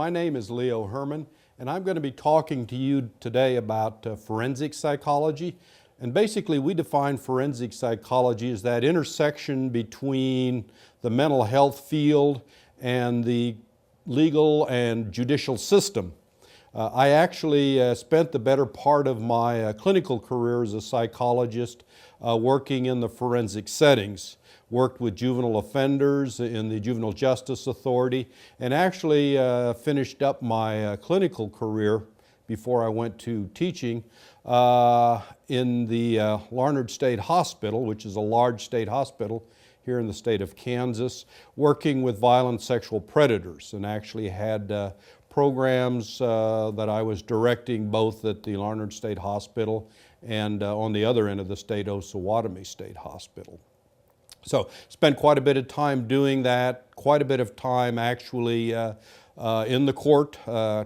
my name is Leo Herrman, and I'm going to be talking to you today about forensic psychology. And basically, we define forensic psychology as that intersection between the mental health field and the legal and judicial system. I actually spent the better part of my clinical career as a psychologist working in the forensic settings. Worked with juvenile offenders in the Juvenile Justice Authority, and actually finished up my clinical career before I went to teaching in the Larned State Hospital, which is a large state hospital here in the state of Kansas, working with violent sexual predators, and actually had programs that I was directing both at the Larned State Hospital and on the other end of the state, Osawatomie State Hospital. So spent quite a bit of time doing that, quite a bit of time actually in the court,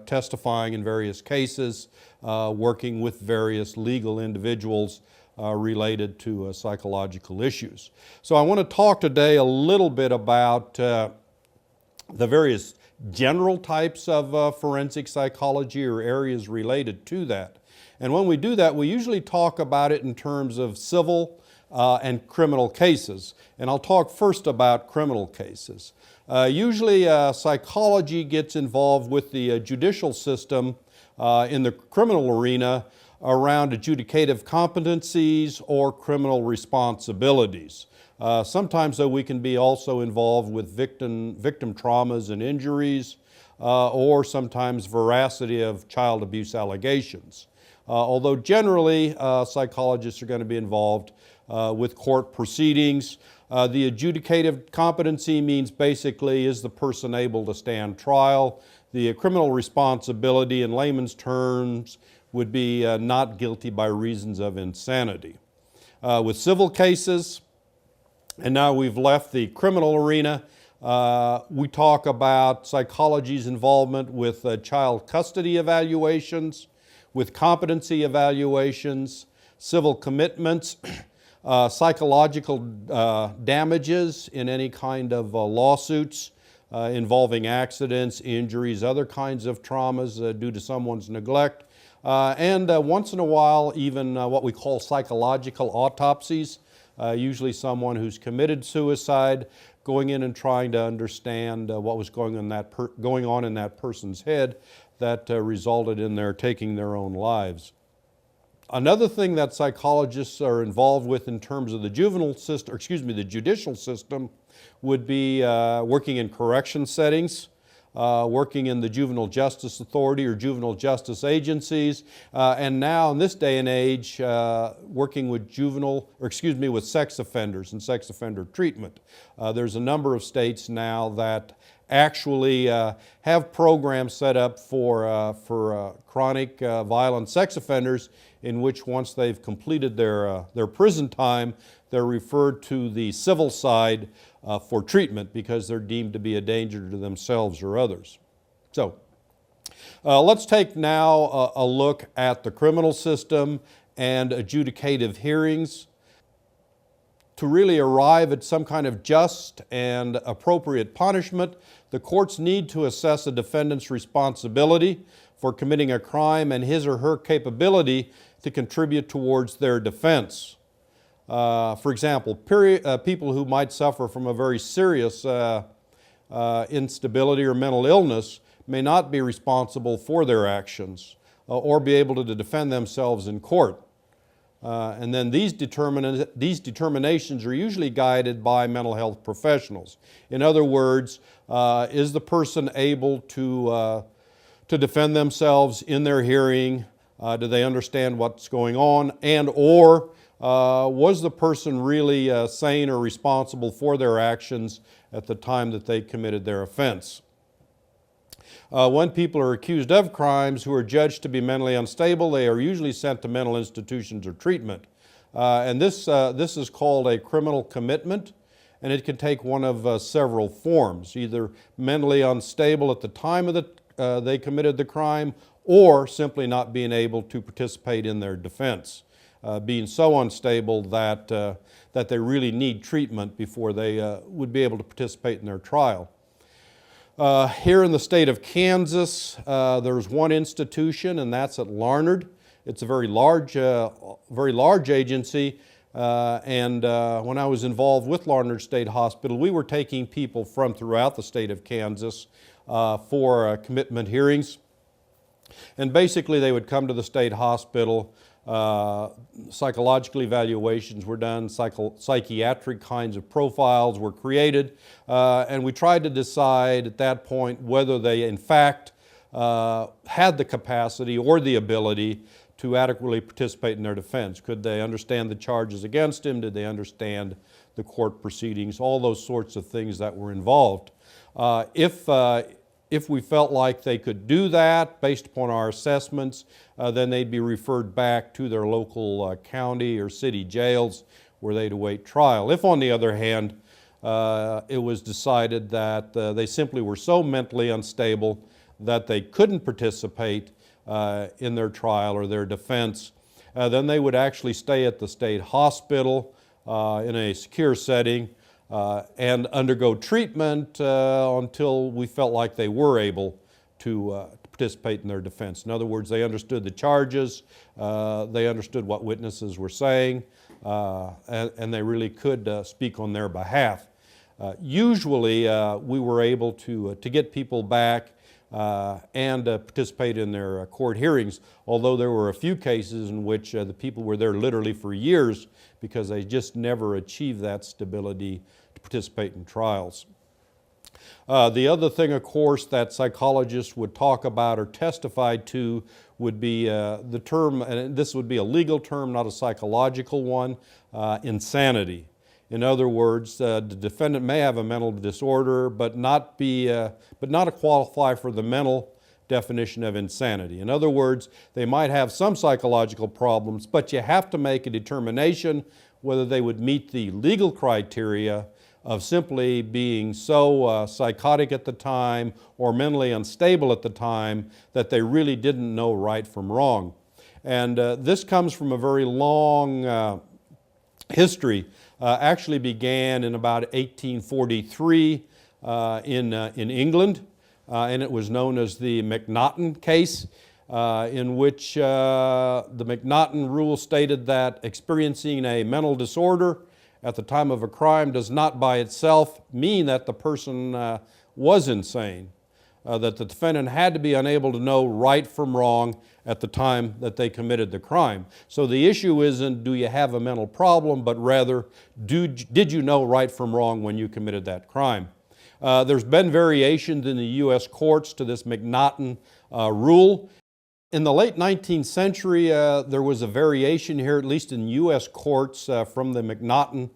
testifying in various cases, working with various legal individuals related to psychological issues. So I want to talk today a little bit about the various general types of forensic psychology or areas related to that. And when we do that, we usually talk about it in terms of civil and criminal cases. And I'll talk first about criminal cases. Usually psychology gets involved with the judicial system in the criminal arena around adjudicative competencies or criminal responsibilities. Sometimes though we can be also involved with victim traumas and injuries or sometimes veracity of child abuse allegations. Although generally psychologists are going to be involved with court proceedings. The adjudicative competency means basically, is the person able to stand trial? The criminal responsibility in layman's terms would be not guilty by reasons of insanity. With civil cases, and now we've left the criminal arena, we talk about psychology's involvement with child custody evaluations, with competency evaluations, civil commitments, psychological damages in any kind of lawsuits involving accidents, injuries, other kinds of traumas due to someone's neglect, and once in a while even what we call psychological autopsies, usually someone who's committed suicide, going in and trying to understand what was going on in that person's head that resulted in their taking their own lives. Another thing that psychologists are involved with in terms of the the judicial system would be working in correction settings, working in the Juvenile Justice Authority or juvenile justice agencies, and now in this day and age, working with with sex offenders and sex offender treatment. There's a number of states now that actually have programs set up for chronic violent sex offenders in which once they've completed their prison time, they're referred to the civil side for treatment because they're deemed to be a danger to themselves or others. So let's take now a look at the criminal system and adjudicative hearings. To really arrive at some kind of just and appropriate punishment, the courts need to assess a defendant's responsibility for committing a crime and his or her capability to contribute towards their defense. For example, people who might suffer from a very serious instability or mental illness may not be responsible for their actions or be able to defend themselves in court. And then these determinations are usually guided by mental health professionals. In other words, is the person able to defend themselves in their hearing? Do they understand what's going on? And or was the person really sane or responsible for their actions at the time that they committed their offense? When people are accused of crimes who are judged to be mentally unstable, they are usually sent to mental institutions or treatment. And this is called a criminal commitment, and it can take one of several forms, either mentally unstable at the time of they committed the crime, or simply not being able to participate in their defense, being so unstable that they really need treatment before they would be able to participate in their trial. Here in the state of Kansas, there's one institution, and that's at Larned. It's a very large agency, and when I was involved with Larned State Hospital, we were taking people from throughout the state of Kansas for commitment hearings. And basically they would come to the state hospital, psychological evaluations were done, psychiatric kinds of profiles were created, and we tried to decide at that point whether they in fact had the capacity or the ability to adequately participate in their defense. Could they understand the charges against him? Did they understand the court proceedings? All those sorts of things that were involved. If we felt like they could do that based upon our assessments, then they'd be referred back to their local county or city jails where they'd await trial. If, on the other hand, it was decided that they simply were so mentally unstable that they couldn't participate in their trial or their defense, then they would actually stay at the state hospital in a secure setting and undergo treatment until we felt like they were able to participate in their defense. In other words, they understood the charges, they understood what witnesses were saying, and they really could speak on their behalf. Usually we were able to get people back and participate in their court hearings, although there were a few cases in which the people were there literally for years because they just never achieved that stability to participate in trials. The other thing, of course, that psychologists would talk about or testify to would be the term, and this would be a legal term, not a psychological one, insanity. In other words, the defendant may have a mental disorder, but not qualify for the mental definition of insanity. In other words, they might have some psychological problems, but you have to make a determination whether they would meet the legal criteria of simply being so psychotic at the time or mentally unstable at the time that they really didn't know right from wrong. And this comes from a very long history. Actually began in about 1843 in England, and it was known as the McNaughton case, in which the McNaughton rule stated that experiencing a mental disorder at the time of a crime does not by itself mean that the person was insane, that the defendant had to be unable to know right from wrong at the time that they committed the crime. So the issue isn't do you have a mental problem, but rather did you know right from wrong when you committed that crime. There's been variations in the U.S. courts to this McNaughton rule. In the late 19th century, there was a variation here, at least in U.S. courts, from the McNaughton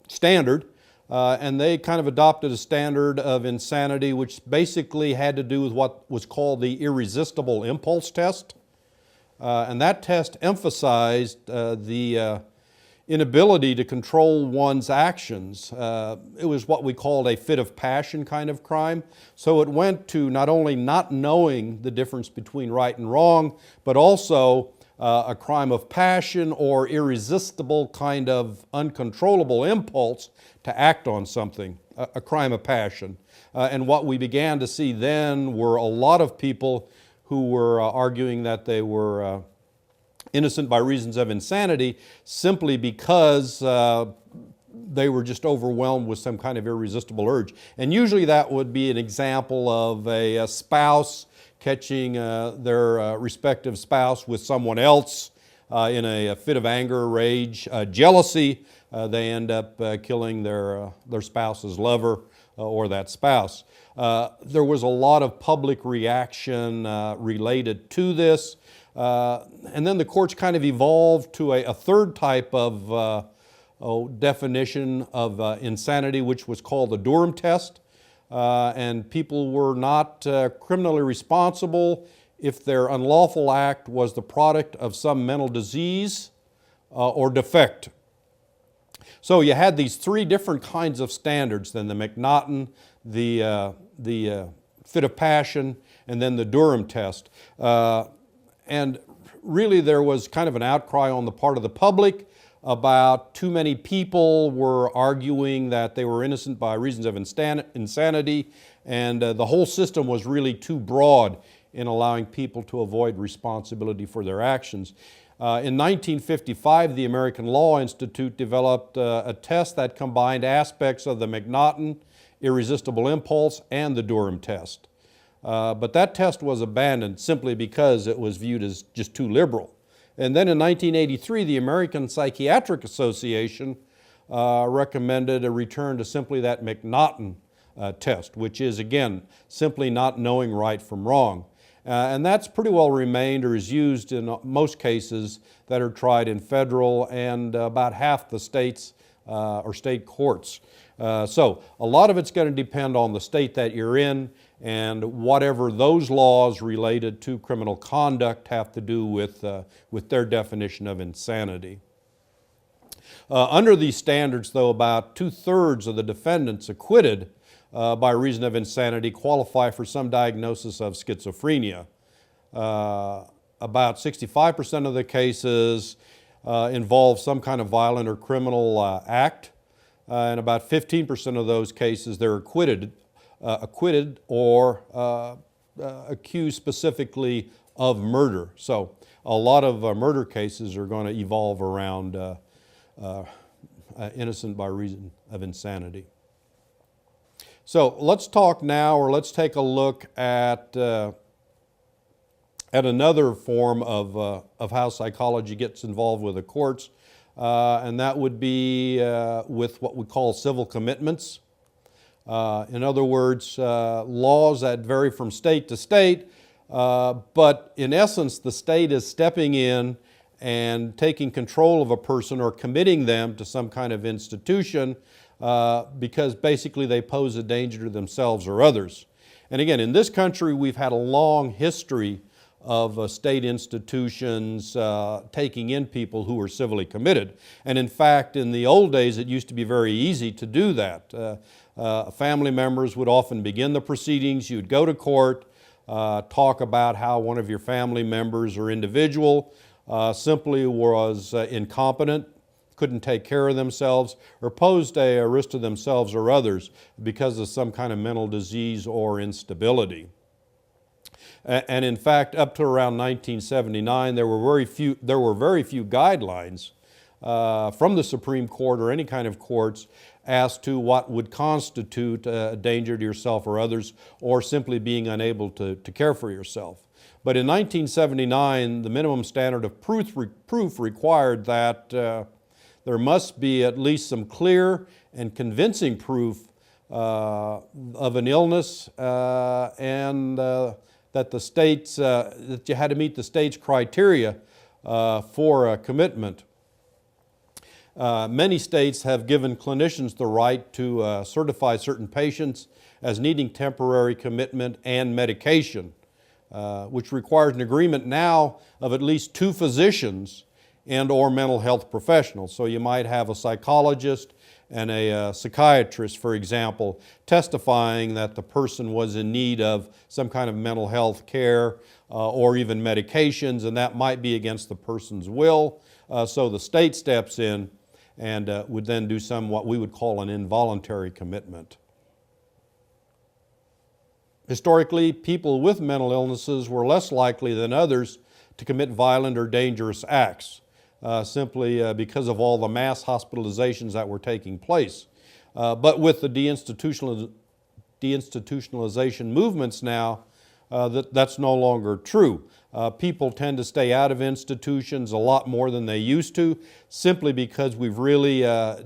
standard. And they kind of adopted a standard of insanity which basically had to do with what was called the irresistible impulse test. And that test emphasized the inability to control one's actions. It was what we called a fit of passion kind of crime. So it went to not only not knowing the difference between right and wrong, but also a crime of passion or irresistible kind of uncontrollable impulse to act on something, a crime of passion. And what we began to see then were a lot of people who were arguing that they were innocent by reasons of insanity simply because they were just overwhelmed with some kind of irresistible urge. And usually that would be an example of a spouse catching their respective spouse with someone else in a fit of anger, rage, jealousy. They end up killing their spouse's lover or that spouse. There was a lot of public reaction related to this. And then the courts kind of evolved to a third type of definition of insanity, which was called the Durham test. And people were not criminally responsible if their unlawful act was the product of some mental disease or defect. So you had these three different kinds of standards then: the McNaughton, the fit of passion, and then the Durham test. And really there was kind of an outcry on the part of the public about too many people were arguing that they were innocent by reasons of insanity, and the whole system was really too broad in allowing people to avoid responsibility for their actions. In 1955, the American Law Institute developed a test that combined aspects of the McNaughton, irresistible impulse, and the Durham test. But that test was abandoned simply because it was viewed as just too liberal. And then in 1983, the American Psychiatric Association recommended a return to simply that McNaughton test, which is, again, simply not knowing right from wrong. And that's pretty well remained or is used in most cases that are tried in federal and about half the states or state courts. So a lot of it's going to depend on the state that you're in and whatever those laws related to criminal conduct have to do with their definition of insanity. Under these standards, though, about 2/3 of the defendants acquitted by reason of insanity qualify for some diagnosis of schizophrenia. About 65% of the cases involve some kind of violent or criminal act, and about 15% of those cases they're acquitted or accused specifically of murder. So a lot of murder cases are going to evolve around innocent by reason of insanity. So let's talk now, or let's take a look at another form of how psychology gets involved with the courts, and that would be with what we call civil commitments. In other words, laws that vary from state to state, but in essence the state is stepping in and taking control of a person or committing them to some kind of institution because basically they pose a danger to themselves or others. And again, in this country we've had a long history of state institutions taking in people who are civilly committed. And in fact, in the old days it used to be very easy to do that. Family members would often begin the proceedings, you'd go to court, talk about how one of your family members or individual simply was incompetent, couldn't take care of themselves, or posed a risk to themselves or others because of some kind of mental disease or instability. And in fact, up to around 1979, there were very few guidelines from the Supreme Court or any kind of courts as to what would constitute a danger to yourself or others, or simply being unable to care for yourself. But in 1979, the minimum standard of proof required that there must be at least some clear and convincing proof of an illness and that the states, that you had to meet the state's criteria for commitment. Many states have given clinicians the right to certify certain patients as needing temporary commitment and medication, which requires an agreement now of at least 2 physicians and or mental health professionals. So you might have a psychologist and a psychiatrist, for example, testifying that the person was in need of some kind of mental health care or even medications, and that might be against the person's will. So the state steps in and would then do what we would call an involuntary commitment. Historically, people with mental illnesses were less likely than others to commit violent or dangerous acts, simply because of all the mass hospitalizations that were taking place. But with the deinstitutionalization movements now, that's no longer true. People tend to stay out of institutions a lot more than they used to, simply because we've really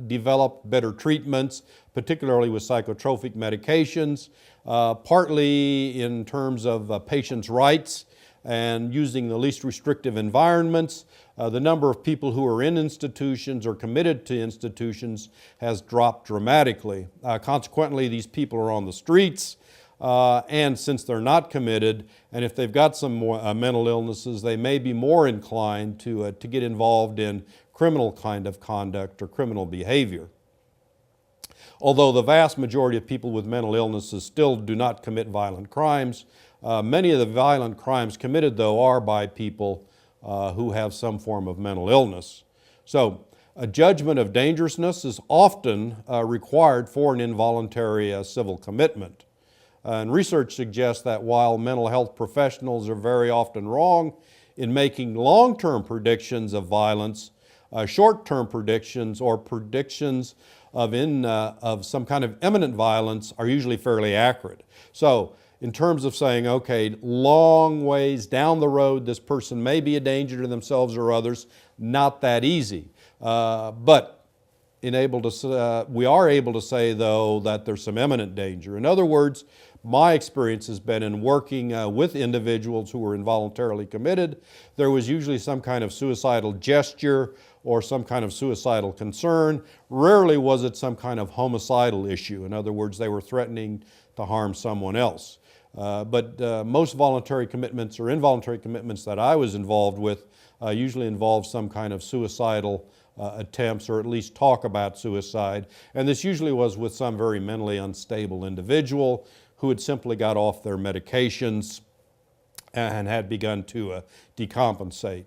developed better treatments, particularly with psychotropic medications, partly in terms of patients' rights and using the least restrictive environments. The number of people who are in institutions or committed to institutions has dropped dramatically. Consequently, these people are on the streets, and since they're not committed, and if they've got some more mental illnesses, they may be more inclined to get involved in criminal kind of conduct or criminal behavior. Although the vast majority of people with mental illnesses still do not commit violent crimes, many of the violent crimes committed, though, are by people who have some form of mental illness. So a judgment of dangerousness is often required for an involuntary civil commitment. And research suggests that while mental health professionals are very often wrong in making long-term predictions of violence, short-term predictions or predictions of some kind of imminent violence are usually fairly accurate. So in terms of saying, okay, long ways down the road, this person may be a danger to themselves or others, not that easy. But we are able to say, though, that there's some imminent danger. In other words, my experience has been in working with individuals who were involuntarily committed. There was usually some kind of suicidal gesture or some kind of suicidal concern. Rarely was it some kind of homicidal issue. In other words, they were threatening to harm someone else. But most voluntary commitments or involuntary commitments that I was involved with usually involved some kind of suicidal attempts, or at least talk about suicide. And this usually was with some very mentally unstable individual who had simply got off their medications and had begun to decompensate.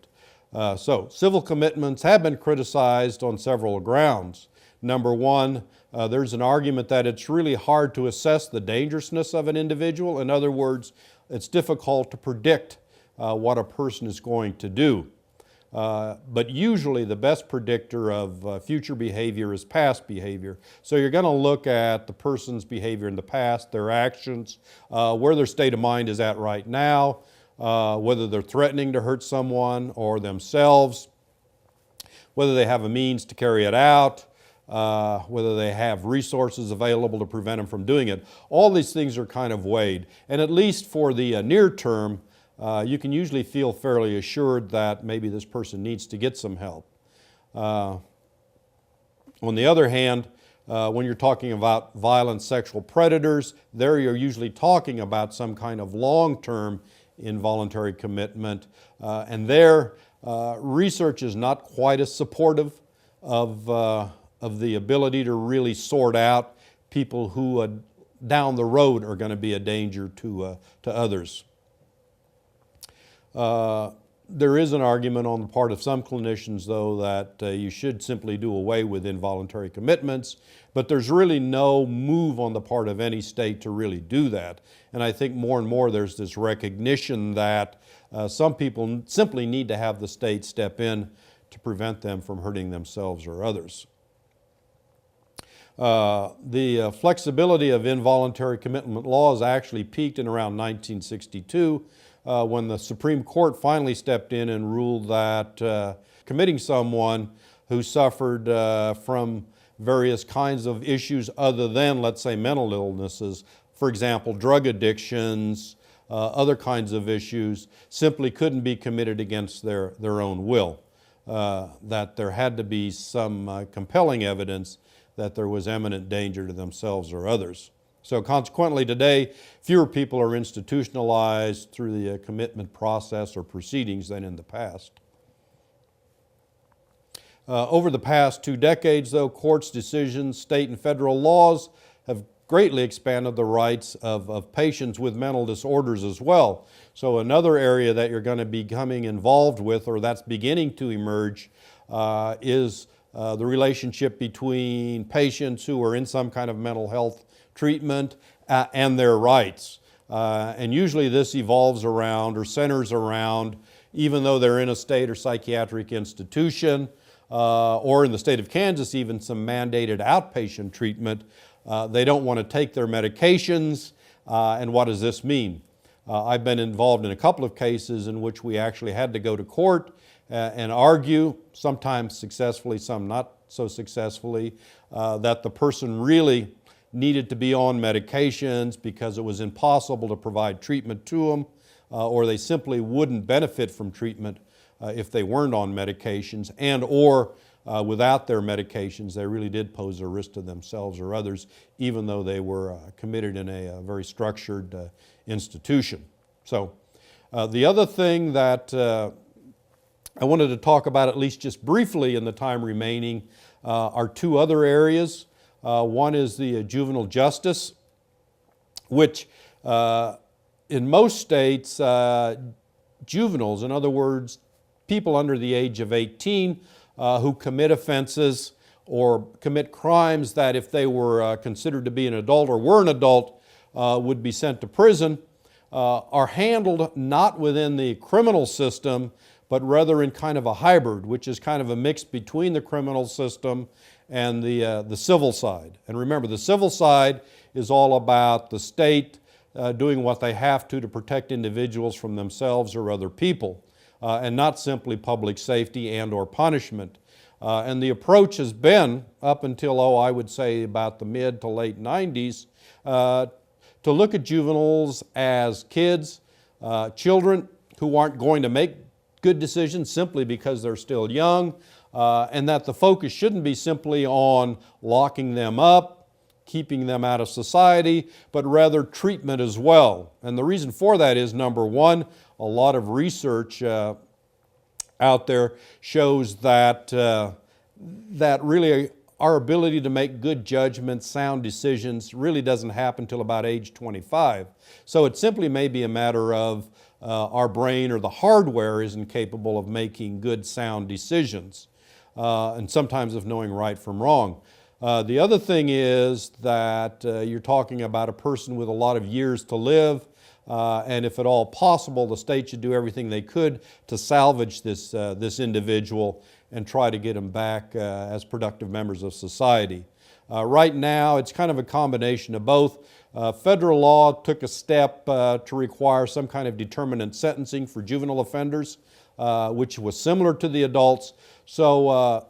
So civil commitments have been criticized on several grounds. Number one, there's an argument that it's really hard to assess the dangerousness of an individual. In other words, it's difficult to predict what a person is going to do. But usually the best predictor of future behavior is past behavior. So you're going to look at the person's behavior in the past, their actions, where their state of mind is at right now, whether they're threatening to hurt someone or themselves, whether they have a means to carry it out, whether they have resources available to prevent them from doing it. All these things are kind of weighed. And at least for the near term, you can usually feel fairly assured that maybe this person needs to get some help. On the other hand, when you're talking about violent sexual predators, there you're usually talking about some kind of long-term involuntary commitment. And there, research is not quite as supportive of the ability to really sort out people who down the road are going to be a danger to others. There is an argument on the part of some clinicians, though, that you should simply do away with involuntary commitments, but there's really no move on the part of any state to really do that. And I think more and more there's this recognition that some people simply need to have the state step in to prevent them from hurting themselves or others. The flexibility of involuntary commitment laws actually peaked in around 1962 when the Supreme Court finally stepped in and ruled that committing someone who suffered from various kinds of issues other than, let's say, mental illnesses, for example, drug addictions, other kinds of issues, simply couldn't be committed against their own will. That there had to be some compelling evidence that there was imminent danger to themselves or others. So consequently today, fewer people are institutionalized through the commitment process or proceedings than in the past. Over the past 2 decades, though, courts' decisions, state and federal laws have greatly expanded the rights of patients with mental disorders as well. So another area that you're going to be becoming involved with, or that's beginning to emerge, is the relationship between patients who are in some kind of mental health treatment and their rights. And usually this evolves around or centers around, even though they're in a state or psychiatric institution, or in the state of Kansas, even some mandated outpatient treatment, they don't want to take their medications. And what does this mean? I've been involved in a couple of cases in which we actually had to go to court and argue, sometimes successfully, some not so successfully, that the person really needed to be on medications because it was impossible to provide treatment to them, or they simply wouldn't benefit from treatment if they weren't on medications, and or without their medications they really did pose a risk to themselves or others, even though they were committed in a very structured institution. So the other thing that I wanted to talk about, at least just briefly in the time remaining, are 2 other areas. One is the juvenile justice, which in most states, juveniles, in other words, people under the age of 18 who commit offenses or commit crimes that if they were considered to be an adult or were an adult would be sent to prison are handled not within the criminal system, but rather in kind of a hybrid, which is kind of a mix between the criminal system and the civil side. And remember, the civil side is all about the state doing what they have to protect individuals from themselves or other people, and not simply public safety and or punishment. And the approach has been, up until, I would say about the mid to late 90s, to look at juveniles as kids, children who aren't going to make good decisions simply because they're still young, and that the focus shouldn't be simply on locking them up, keeping them out of society, but rather treatment as well. And the reason for that is, number one, a lot of research out there shows that that really our ability to make good judgments, sound decisions, really doesn't happen until about age 25. So it simply may be a matter of our brain or the hardware isn't capable of making good, sound decisions, and sometimes of knowing right from wrong. The other thing is that you're talking about a person with a lot of years to live, and if at all possible, the state should do everything they could to salvage this individual and try to get them back as productive members of society. Right now, it's kind of a combination of both. Federal law took a step to require some kind of determinate sentencing for juvenile offenders, which was similar to the adults. So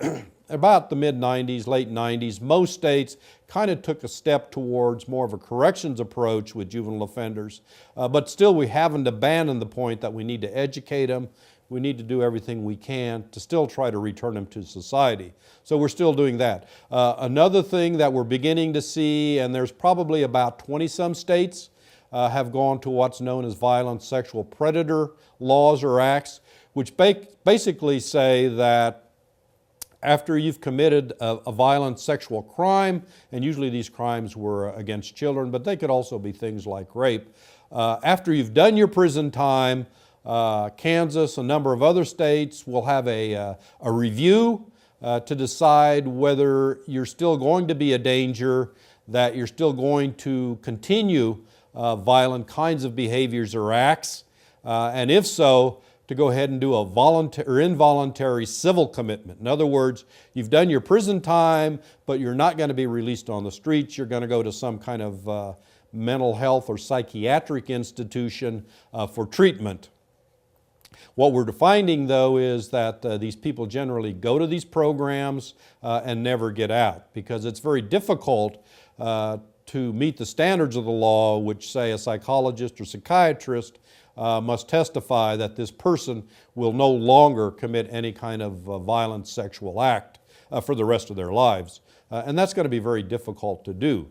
about the mid-90s, late 90s, most states kind of took a step towards more of a corrections approach with juvenile offenders. But still, we haven't abandoned the point that we need to educate them. We need to do everything we can to still try to return them to society. So we're still doing that. Another thing that we're beginning to see, and there's probably about 20-some states have gone to what's known as violent sexual predator laws or acts, which basically say that after you've committed a violent sexual crime, and usually these crimes were against children, but they could also be things like rape. After you've done your prison time, Kansas, a number of other states will have a review to decide whether you're still going to be a danger, that you're still going to continue violent kinds of behaviors or acts, and if so, to go ahead and do a voluntary or involuntary civil commitment. In other words, you've done your prison time, but you're not going to be released on the streets. You're going to go to some kind of mental health or psychiatric institution for treatment. What we're finding, though, is that these people generally go to these programs and never get out, because it's very difficult to meet the standards of the law, which say a psychologist or psychiatrist must testify that this person will no longer commit any kind of violent sexual act for the rest of their lives. And that's going to be very difficult to do.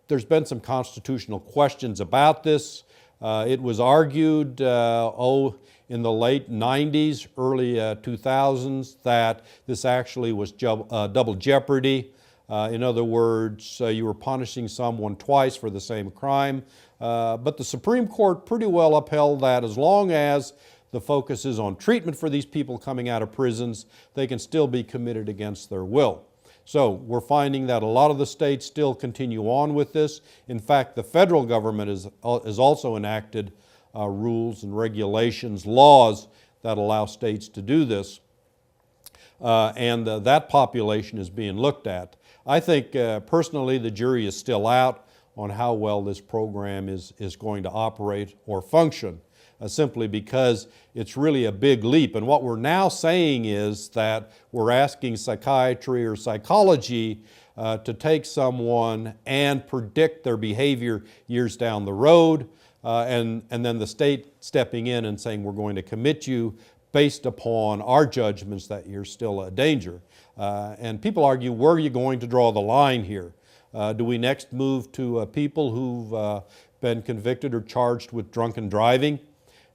There's been some constitutional questions about this. It was argued, in the late 90s, early 2000s, that this actually was double jeopardy. In other words, you were punishing someone twice for the same crime. But the Supreme Court pretty well upheld that as long as the focus is on treatment for these people coming out of prisons, they can still be committed against their will. So we're finding that a lot of the states still continue on with this. In fact, the federal government has also enacted rules and regulations, laws that allow states to do this. And that population is being looked at. I think personally the jury is still out on how well this program is going to operate or function, simply because it's really a big leap. And what we're now saying is that we're asking psychiatry or psychology to take someone and predict their behavior years down the road, and then the state stepping in and saying, we're going to commit you based upon our judgments that you're still a danger. And people argue, where are you going to draw the line here? Do we next move to people who've been convicted or charged with drunken driving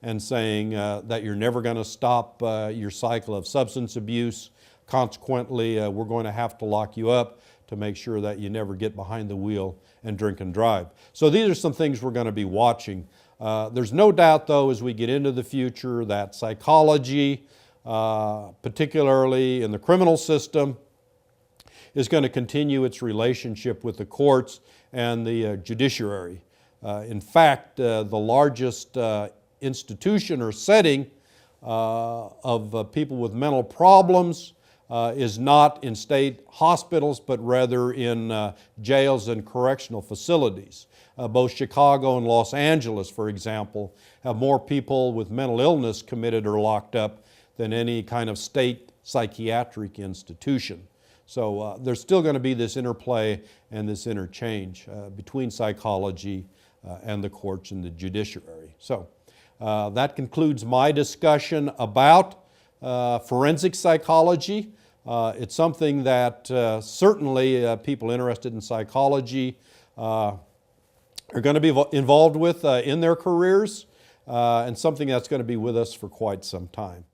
and saying that you're never going to stop your cycle of substance abuse? Consequently, we're going to have to lock you up to make sure that you never get behind the wheel and drink and drive. So these are some things we're going to be watching. There's no doubt, though, as we get into the future, that psychology, particularly in the criminal system, is going to continue its relationship with the courts and the judiciary. In fact, the largest institution or setting of people with mental problems is not in state hospitals, but rather in jails and correctional facilities. Both Chicago and Los Angeles, for example, have more people with mental illness committed or locked up than any kind of state psychiatric institution. So there's still going to be this interplay and this interchange between psychology and the courts and the judiciary. So that concludes my discussion about forensic psychology. It's something that certainly people interested in psychology are going to be involved with in their careers, and something that's going to be with us for quite some time.